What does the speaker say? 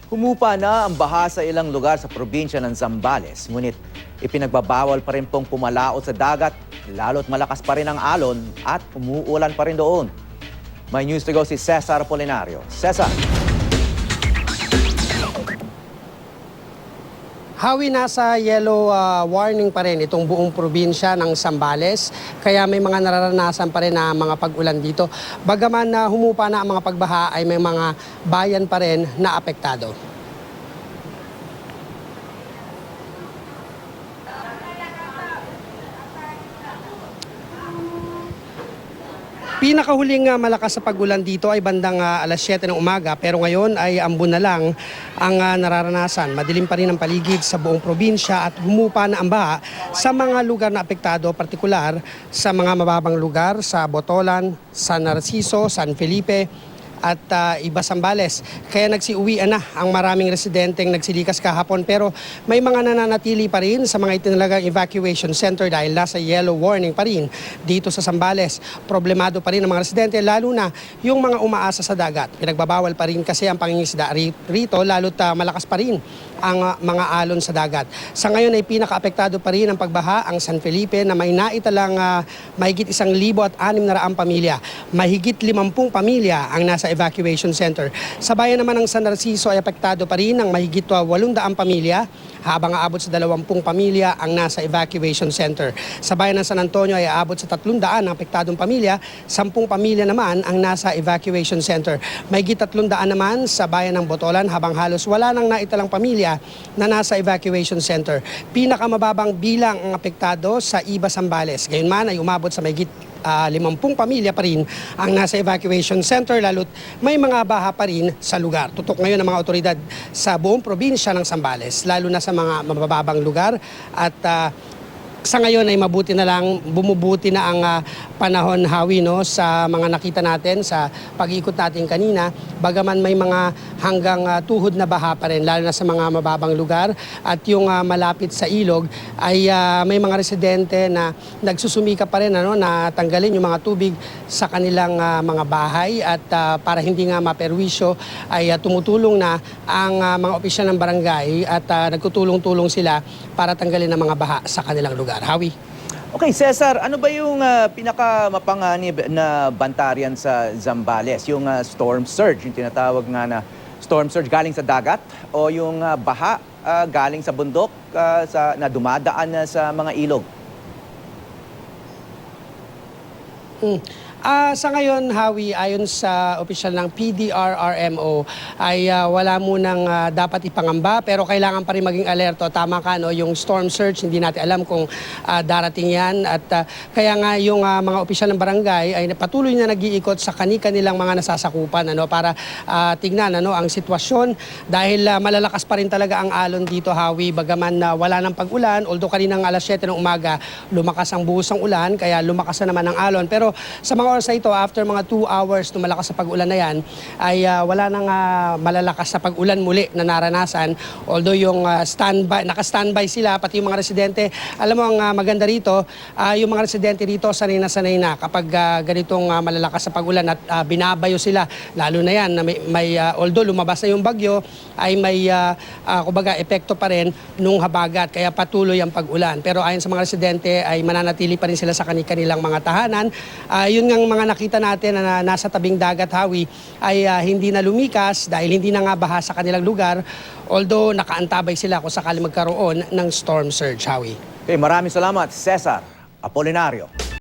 Humupa na ang baha sa ilang lugar sa probinsya ng Zambales. Ngunit ipinagbabawal pa rin pong pumalaot sa dagat, lalo't malakas pa rin ang alon at umuulan pa rin doon. May news to go si Cesar Apolinario. Cesar. Hawi, nasa yellow warning pa rin itong buong probinsya ng Zambales. Kaya may mga nararanasan pa rin na mga pag-ulan dito. Bagaman na humupa na ang mga pagbaha ay may mga bayan pa rin na apektado. Pinakahuling malakas sa pag-ulan dito ay bandang alas 7 ng umaga, pero ngayon ay ambon na lang ang nararanasan. Madilim pa rin ang paligid sa buong probinsya at humupa na ang baha sa mga lugar na apektado, partikular sa mga mababang lugar sa Botolan, San Narciso, San Felipe at iba Zambales. Kaya nagsiuwian na ang maraming residenteng nagsilikas kahapon, pero may mga nananatili pa rin sa mga itinalagang evacuation center dahil nasa yellow warning pa rin dito sa Zambales. Problemado pa rin ang mga residente, lalo na yung mga umaasa sa dagat. Pinagbabawal pa rin kasi ang pangingisda rito, lalo't malakas pa rin ang mga alon sa dagat. Sa ngayon ay pinakaapektado pa rin ang pagbaha ang San Felipe na may naitalang mahigit 1,600 pamilya. Mahigit 50 pamilya ang nasa evacuation center. Sa bayan naman ng San Narciso ay apektado pa rin ng mahigit 800 pamilya, habang aabot sa 20 pamilya ang nasa evacuation center. Sa bayan ng San Antonio ay aabot sa 300 ang apektadong pamilya, 10 pamilya naman ang nasa evacuation center. Mahigit 300 naman sa bayan ng Botolan, habang halos wala nang naitalang pamilya na nasa evacuation center. Pinakamababang bilang ang apektado sa iba Zambales. Gayunman ay umabot sa mahigit 50 pamilya pa rin ang nasa evacuation center, lalo't may mga baha pa rin sa lugar. Tutok ngayon ng mga otoridad sa buong probinsya ng Zambales, lalo na sa mga mababang lugar, at sa ngayon ay mabuti na lang, bumubuti na ang panahon, Hawi, no, sa mga nakita natin sa pag-ikot natin kanina. Bagaman may mga hanggang tuhod na baha pa rin, lalo na sa mga mababang lugar, at yung malapit sa ilog ay may mga residente na nagsusumika pa rin, na tanggalin yung mga tubig sa kanilang mga bahay, at para hindi nga maperwisyo ay tumutulong na ang mga opisyal ng barangay at nagtutulong-tulong sila para tanggalin ang mga baha sa kanilang lugar. Hawi. Okay, Cesar, ano ba yung pinakamapanganib na bantaryan sa Zambales? Yung storm surge, yung tinatawag nga na storm surge galing sa dagat, o yung baha galing sa bundok na dumadaan sa mga ilog? Sa ngayon, Hawi, ayon sa opisyal ng PDRRMO, ay wala munang dapat ipangamba, pero kailangan pa rin maging alerto. Tama ka, no? Yung storm surge, hindi natin alam kung darating yan. At kaya nga yung mga opisyal ng barangay ay patuloy na nag-iikot sa kanilang mga nasasakupan, para tignan ang sitwasyon. Dahil malalakas pa rin talaga ang alon dito, Hawi, bagaman wala ng pag-ulan. Although kaninang alas 7 ng umaga, lumakas ang buhos ng ulan, kaya lumakas na naman ang alon. Pero sa mga oras na ito, after mga 2 hours na malakas sa pag-ulan na yan, ay wala nang malalakas sa pag-ulan muli na naranasan. Although yung naka-standby sila, pati yung mga residente. Alam mo, ang maganda rito, yung mga residente rito sanay na kapag ganitong malalakas sa pag-ulan, at binabayo sila. Lalo na yan, na although lumabas na yung bagyo, ay may kumbaga, epekto pa rin nung habagat, kaya patuloy ang pag-ulan. Pero ayon sa mga residente, ay mananatili pa rin sila sa kanilang mga tahanan. Yun nga mga nakita natin na nasa tabing dagat, Hawi, ay hindi na lumikas dahil hindi na nga baha sa kanilang lugar, although nakaantabay sila kung sakali magkaroon ng storm surge, Hawi. Okay, maraming salamat, Cesar Apolinario.